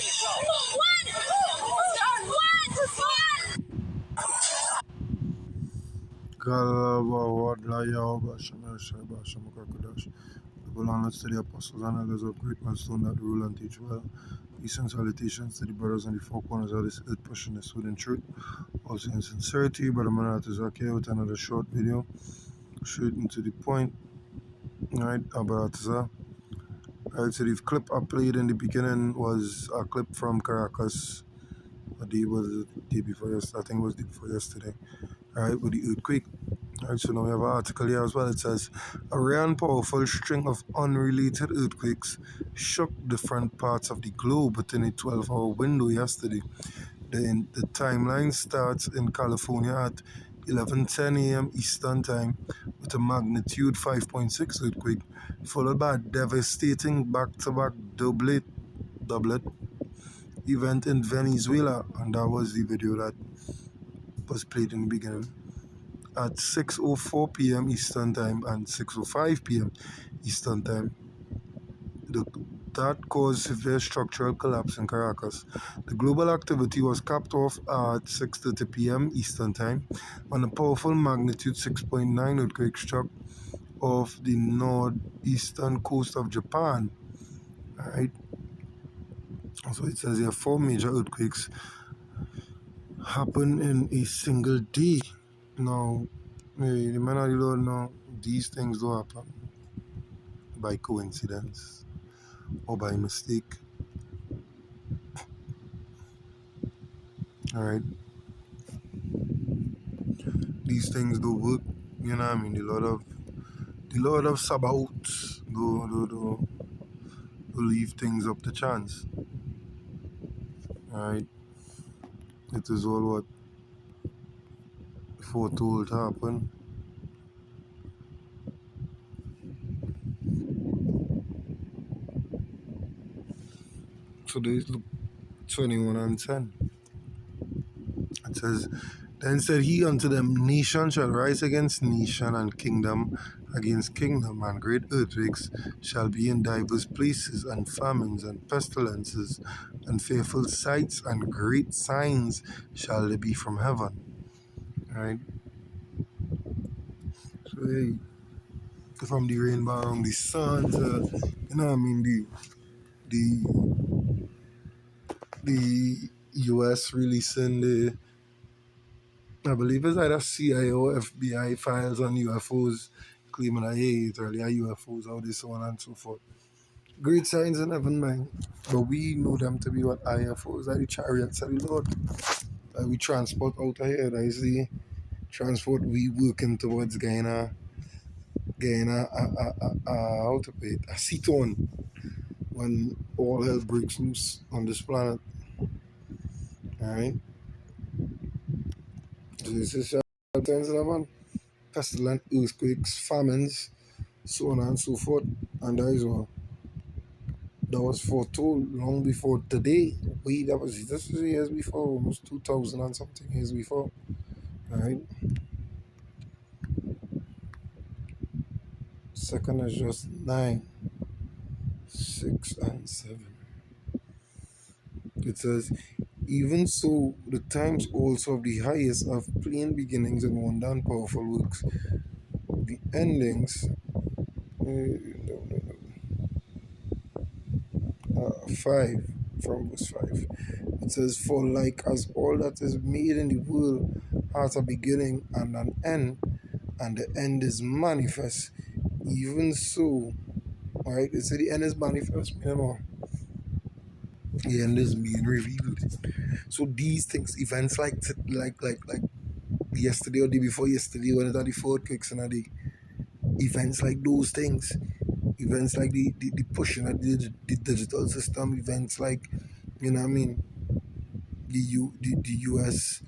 The belongings to the apostles and elders of great milestone that rule and teach well. Peace and salutations to the brothers in the four corners of this earth pushing the truth in truth. Also in sincerity, Brother Manat is here with another short video. Straight into the point. Alright, about Alright, so the clip I played in the beginning was a clip from Caracas. The day before yesterday, I think it was the day before yesterday. Alright, with the earthquake. Alright, so now we have an article here as well. It says, a rare and powerful string of unrelated earthquakes shook different parts of the globe within a 12-hour window yesterday. The timeline starts in California at 11:10 a.m. Eastern Time with a magnitude 5.6 earthquake, followed by a devastating back-to-back doublet event in Venezuela, and that was the video that was played in the beginning, at 6:04 p.m. Eastern Time and 6:05 p.m. Eastern Time. That caused severe structural collapse in Caracas. The global activity was capped off at 6:30 p.m. Eastern Time when a powerful magnitude 6.9 earthquake struck off the northeastern coast of Japan. Alright. So it says here 4 major earthquakes happen in a single day. Now, the man of the Lord know these things don't happen by coincidence or by mistake. Alright. These things don't work. You know what I mean? The Lord of Sabaoth do leave things up to chance. Alright. It is all what foretold to happen. Today's 21:10. It says, then said he unto them, nation shall rise against nation, and kingdom against kingdom, and great earthquakes shall be in divers places, and famines and pestilences, and fearful sights and great signs shall there be from heaven. Right? So hey, from the rainbow around the sun to, you know what I mean, the US releasing I believe it's either CIA or FBI files on UFOs claiming that, hey, it's really UFOs, all this, so on and so forth. Great signs in heaven, man. But we know them to be what UFOs are, the chariots of the Lord. That we transport out of here. That is the transport we working towards getting how to pay it, a seat on when all hell breaks loose on this planet. Alright? So this is signs in heaven. Pestilence, earthquakes, famines, so on and so forth, and that is all. That was foretold long before today. This was years before, almost 2000 and something years before. Alright. Second is just 9, 6, and 7. It says, even so, the times also of the highest of plain beginnings and wonder and powerful works. The endings 5, from verse 5. It says, for like as all that is made in the world has a beginning and an end, and the end is manifest, even so, right? It says the end is manifest, you know, the end is being revealed. So these things, events like yesterday or the day before yesterday, when it had the 4 earthquakes and the events like those things, events like the pushing of the digital system, events like, you know what I mean, the US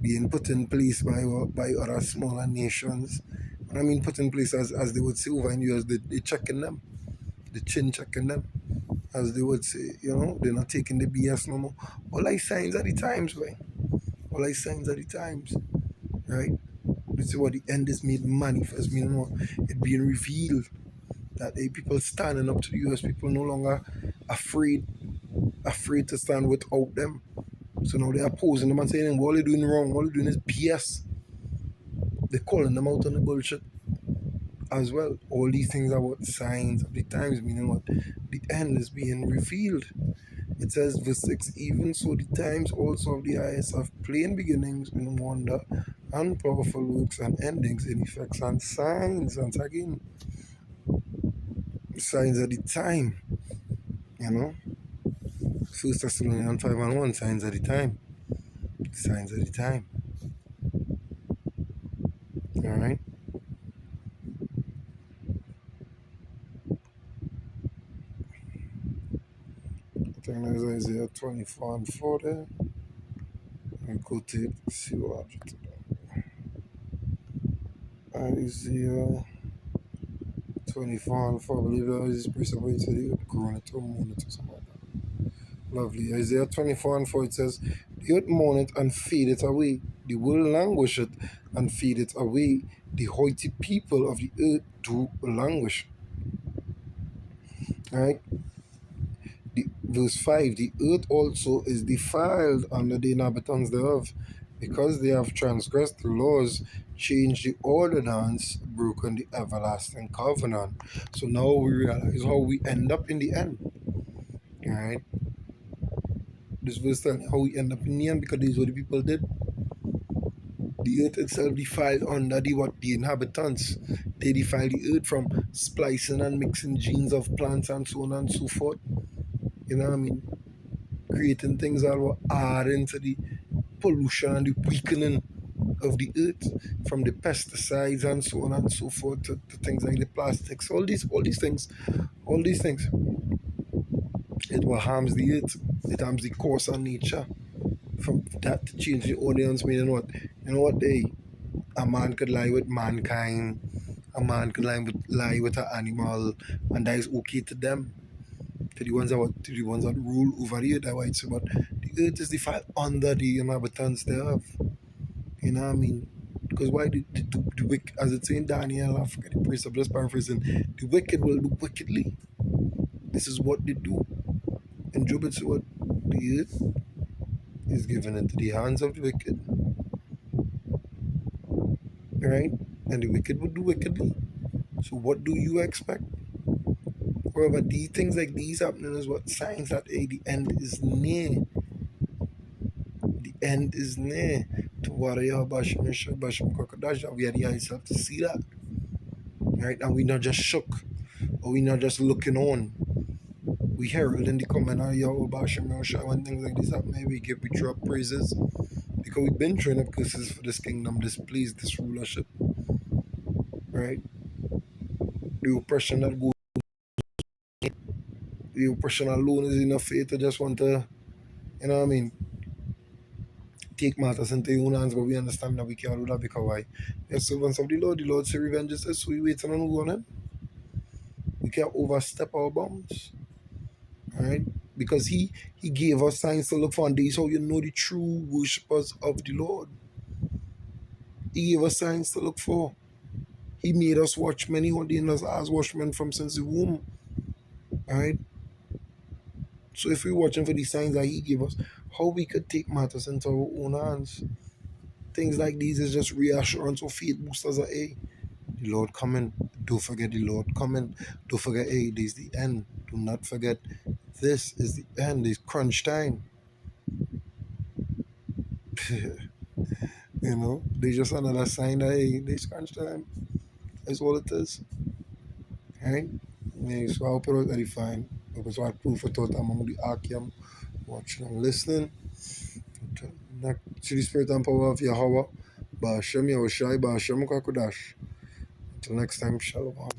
being put in place by other smaller nations. When I mean put in place, as they would say over in the US, they checking them, the chin checking them, as they would say, you know, they're not taking the BS no more. All like signs of the times, right? All like signs of the times, right? This is what the end is made manifest, meaning what? It being revealed that people standing up to the US, people no longer afraid afraid to stand without them. So now they're opposing them and saying, all they're doing wrong, all they're doing is BS. They're calling them out on the bullshit as well. All these things are what signs of the times, meaning what the end is being revealed. It says, verse 6, even so the times also of the eyes have plain beginnings in wonder and powerful works and endings in effects and signs. And again, signs of the time, you know. First Thessalonians 5 and 1, signs of the time. Signs of the time. Alright. I think there's Isaiah 24 and 4 there. And go to it, see what object. Isaiah 24 and 4, I believe that is presupposed to the corona to moon it or something like that. Lovely. Isaiah 24 and 4, it says, the earth mourneth and fadeth away, the world languisheth and fadeth away, the haughty people of the earth do languish. Right? Verse 5, the earth also is defiled under the inhabitants thereof, because they have transgressed the laws, changed the ordinance, broken the everlasting covenant. So now we realize how we end up in the end. Right? This verse tells how we end up in the end, because this is what the people did. The earth itself defiled under the inhabitants. They defiled the earth from splicing and mixing genes of plants and so on and so forth. You know what I mean? Creating things that will add into the pollution and the weakening of the earth, from the pesticides and so on and so forth to things like the plastics, all these things. It will harms the earth. It harms the course of nature. From that to change the audience, meaning what? You know what? A man could lie with mankind, a man could lie with an animal, and that is okay to them. To the ones that rule over the earth, that's why it's about the earth is defiled under the inhabitants thereof. You know what I mean? Because why the wicked, as it's in Daniel, I forget the priest, I'm just paraphrasing, the wicked will do wickedly. This is what they do. In Job, it's what the earth is given into the hands of the wicked. Right? And the wicked will do wickedly. So what do you expect? However, these things like these happening is what signs that the end is near. The end is near. To warrior Basham Krokadash, we are the eyes to see that. Right? And we not just shook, or we not just looking on. We herald in the comment of Yahweh Basham when things like this happen, we drop praises. Because we've been training up curses for this kingdom, this place, this rulership. Right? The oppression that goes, the oppression alone is enough for you to just want to, you know what I mean, take matters into your own hands, but we understand that we can't do that because why? We are servants of the Lord. The Lord says revenge is so we waiting on who on him. We can't overstep our bounds. Alright? Because he gave us signs to look for, and this is how you know the true worshippers of the Lord. He gave us signs to look for. He made us watchmen. He ordained us as watchmen from since the womb. Alright? So if we're watching for the signs that he gave us, how we could take matters into our own hands? Things like these is just reassurance or faith boosters of, hey, the Lord coming. Don't forget the Lord coming. Don't forget, hey, this is the end. Do not forget, this is the end. It's crunch time. You know, they just another sign that, hey, this crunch time. That's all it is. Right? Yeah, so I hope it was edifying. Because I proof for thought I'm on the Akim, watching and listening. To the spirit and power of Yahweh. Ba'ashem Yahushai, Ba'ashem Kakodash. Until next time, Shalom.